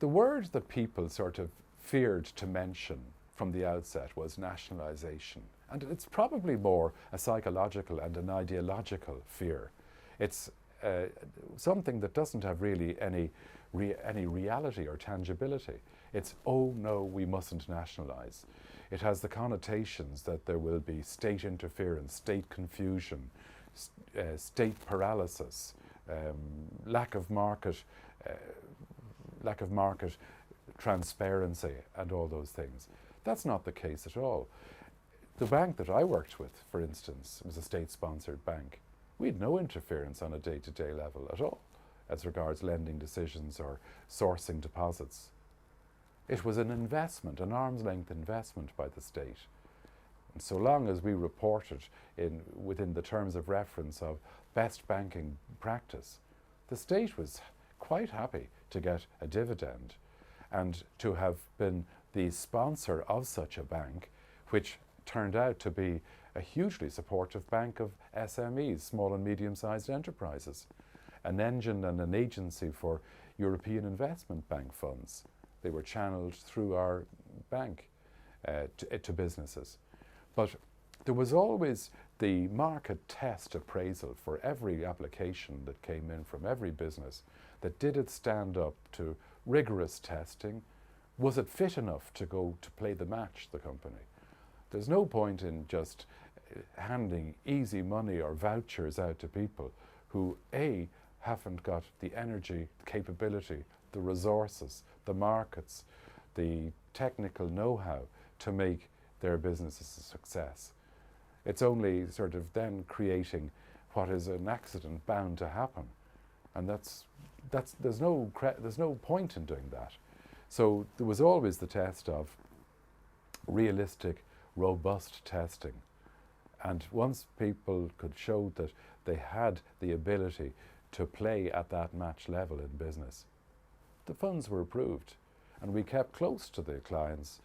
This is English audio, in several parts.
The word that people sort of feared to mention from the outset was nationalisation. And it's probably more a psychological and an ideological fear. It's something that doesn't have really any reality or tangibility. It's, oh no, we mustn't nationalise. It has the connotations that there will be state interference, state confusion, state paralysis, lack of market transparency and all those things. That's not the case at all. The bank that I worked with, for instance, was a state-sponsored bank. We had no interference on a day-to-day level at all as regards lending decisions or sourcing deposits. It was an investment, an arm's-length investment by the state. And so long as we reported within the terms of reference of best banking practice, the state was quite happy to get a dividend and to have been the sponsor of such a bank, which turned out to be a hugely supportive bank of SMEs, small and medium-sized enterprises, an engine and an agency for European Investment Bank funds. They were channeled through our bank to businesses. But there was always the market test appraisal for every application that came in from every business. That did it stand up to rigorous testing? Was it fit enough to go to play the match, the company? There's no point in just handing easy money or vouchers out to people who, A, haven't got the energy, the capability, the resources, the markets, the technical know-how to make their businesses a success. It's only sort of then creating what is an accident bound to happen. And there's no point in doing that. So there was always the test of realistic, robust testing. And once people could show that they had the ability to play at that match level in business, the funds were approved. And we kept close to the clients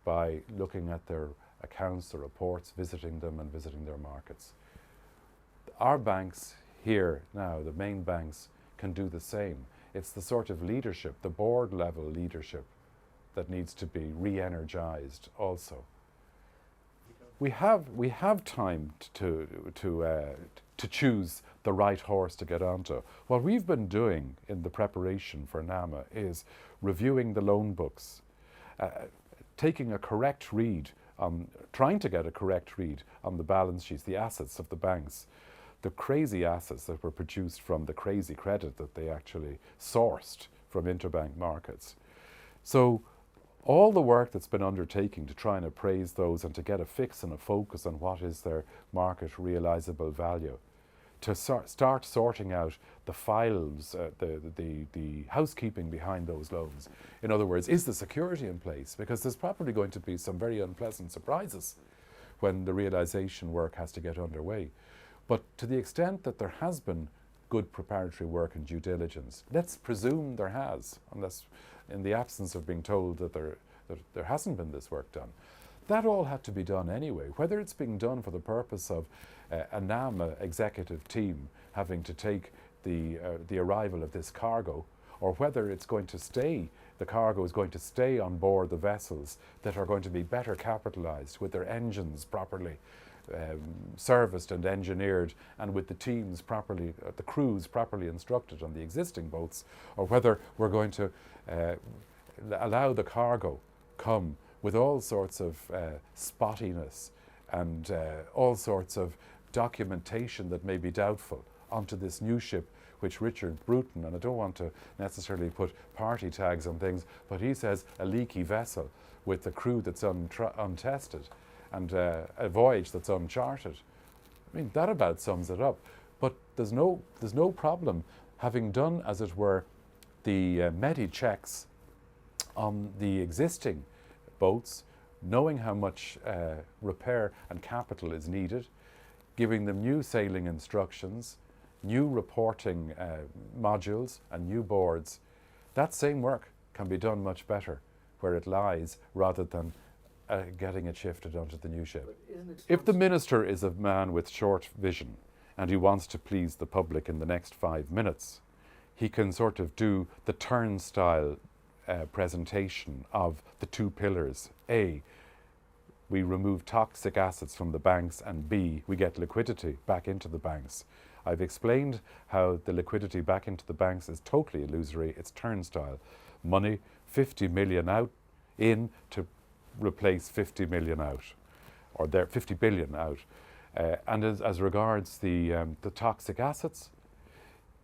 by looking at their accounts, the reports, visiting them and visiting their markets. Our banks here now, the main banks, can do the same. It's the sort of leadership, the board level leadership, that needs to be re-energized also. We have time to choose the right horse to get onto. What we've been doing in the preparation for NAMA is reviewing the loan books, taking a correct read, trying to get a correct read on the balance sheets, the assets of the banks, the crazy assets that were produced from the crazy credit that they actually sourced from interbank markets. So all the work that's been undertaking to try and appraise those and to get a fix and a focus on what is their market realizable value, to start sorting out the files, the housekeeping behind those loans. In other words, is the security in place? Because there's probably going to be some very unpleasant surprises when the realization work has to get underway. But to the extent that there has been good preparatory work and due diligence, let's presume there has, unless in the absence of being told that there hasn't been this work done. That all had to be done anyway, whether it's being done for the purpose of a NAMA executive team having to take the arrival of this cargo, or whether it's going to stay, the cargo is going to stay on board the vessels that are going to be better capitalized with their engines properly serviced and engineered, and with the teams properly, the crews properly instructed on the existing boats, or whether we're going to allow the cargo come with all sorts of spottiness and all sorts of documentation that may be doubtful onto this new ship, which Richard Bruton, and I don't want to necessarily put party tags on things, but he says a leaky vessel with a crew that's untested and a voyage that's uncharted. I mean, that about sums it up. But there's no problem having done, as it were, the METI checks on the existing boats, knowing how much repair and capital is needed, giving them new sailing instructions, new reporting modules and new boards. That same work can be done much better where it lies rather than getting it shifted onto the new ship. If the minister is a man with short vision and he wants to please the public in the next 5 minutes, he can sort of do the turnstile presentation of the two pillars. A, we remove toxic assets from the banks, and B, we get liquidity back into the banks. I've explained how the liquidity back into the banks is totally illusory. It's turnstile. Money, 50 million in to replace 50 million out, or 50 billion out. And as regards the toxic assets,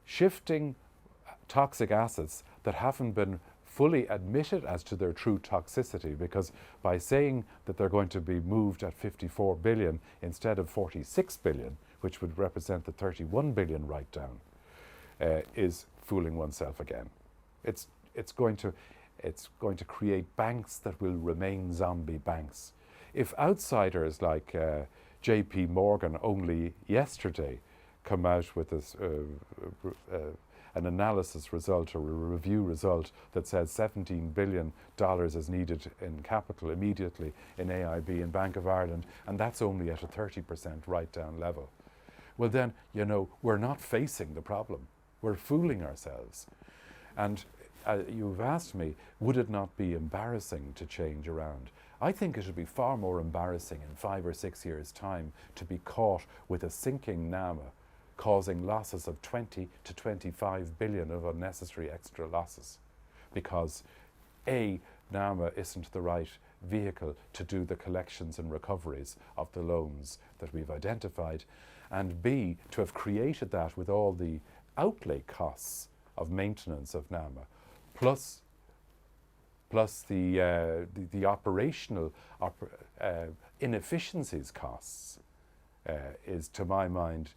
shifting toxic assets that haven't been fully admitted as to their true toxicity, because by saying that they're going to be moved at 54 billion instead of 46 billion, which would represent the 31 billion write-down, is fooling oneself again. It's going to create banks that will remain zombie banks. If outsiders like JP Morgan only yesterday come out with this, an analysis result or a review result that says $17 billion is needed in capital immediately in AIB and Bank of Ireland, and that's only at a 30% write-down level. Well then, you know, we're not facing the problem. We're fooling ourselves. And you've asked me, would it not be embarrassing to change around? I think it would be far more embarrassing in 5 or 6 years' time to be caught with a sinking NAMA causing losses of 20 to 25 billion of unnecessary extra losses, because A, NAMA isn't the right vehicle to do the collections and recoveries of the loans that we've identified, and B, to have created that with all the outlay costs of maintenance of NAMA, plus the operational inefficiencies costs, is, to my mind,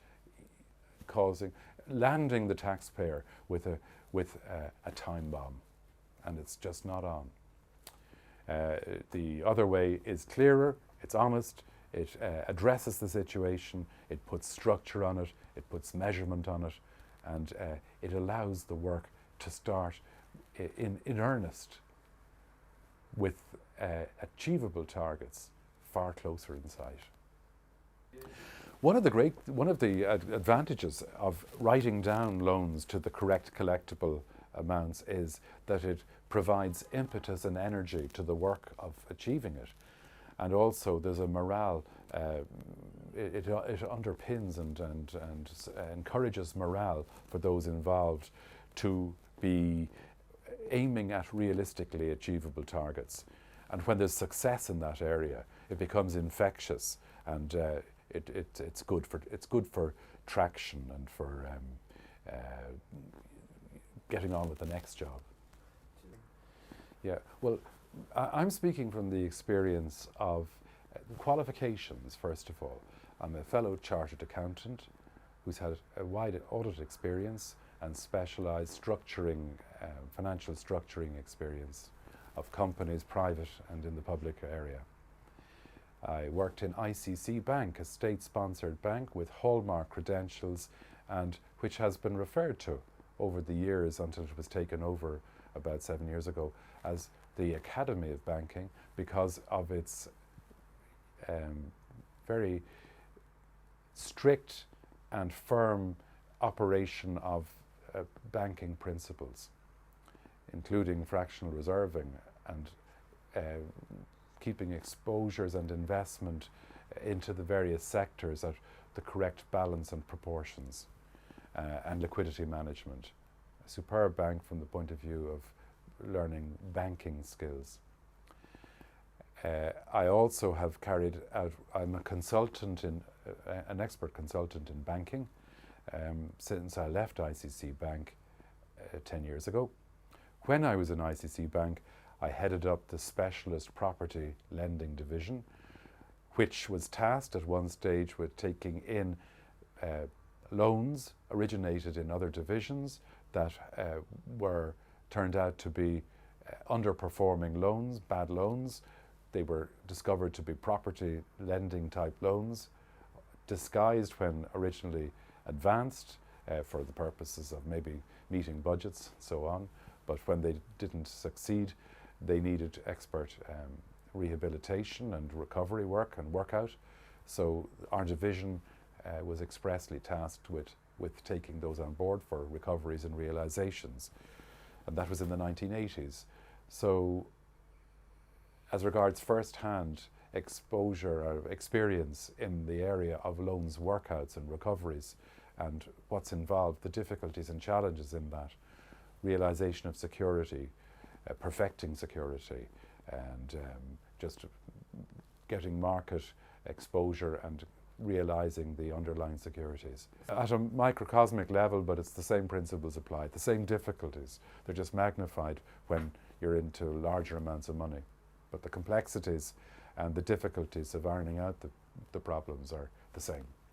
landing the taxpayer with a time bomb, and it's just not on. The other way is clearer, it's honest, it addresses the situation, it puts structure on it, it puts measurement on it, and it allows the work to start in earnest with achievable targets far closer in sight. One of the advantages of writing down loans to the correct collectible amounts is that it provides impetus and energy to the work of achieving it. And also there's a morale, it underpins and encourages morale for those involved to be aiming at realistically achievable targets. And when there's success in that area, it becomes infectious, and it's good for traction and for getting on with the next job. Yeah, well, I'm speaking from the experience of qualifications, first of all. I'm a fellow chartered accountant who's had a wide audit experience and specialised structuring, financial structuring experience of companies, private and in the public area. I worked in ICC Bank, a state-sponsored bank with hallmark credentials, and which has been referred to over the years until it was taken over about 7 years ago as the Academy of Banking, because of its very strict and firm operation of banking principles, including fractional reserving and keeping exposures and investment into the various sectors at the correct balance and proportions, and liquidity management. A superb bank from the point of view of learning banking skills. I also have carried out, I'm a consultant in, an expert consultant in banking since I left ICC Bank 10 years ago. When I was in ICC Bank, I headed up the specialist property lending division, which was tasked at one stage with taking in loans originated in other divisions that turned out to be underperforming loans, bad loans. They were discovered to be property lending type loans, disguised when originally advanced for the purposes of maybe meeting budgets and so on. But when they didn't succeed, they needed expert rehabilitation and recovery work and workout. So our division was expressly tasked with taking those on board for recoveries and realizations. And that was in the 1980s. So as regards first-hand exposure or experience in the area of loans workouts and recoveries and what's involved, the difficulties and challenges in that, realisation of security, perfecting security, and just getting market exposure and realising the underlying securities. At a microcosmic level, but it's the same principles apply, the same difficulties. They're just magnified when you're into larger amounts of money. But the complexities and the difficulties of ironing out the problems are the same.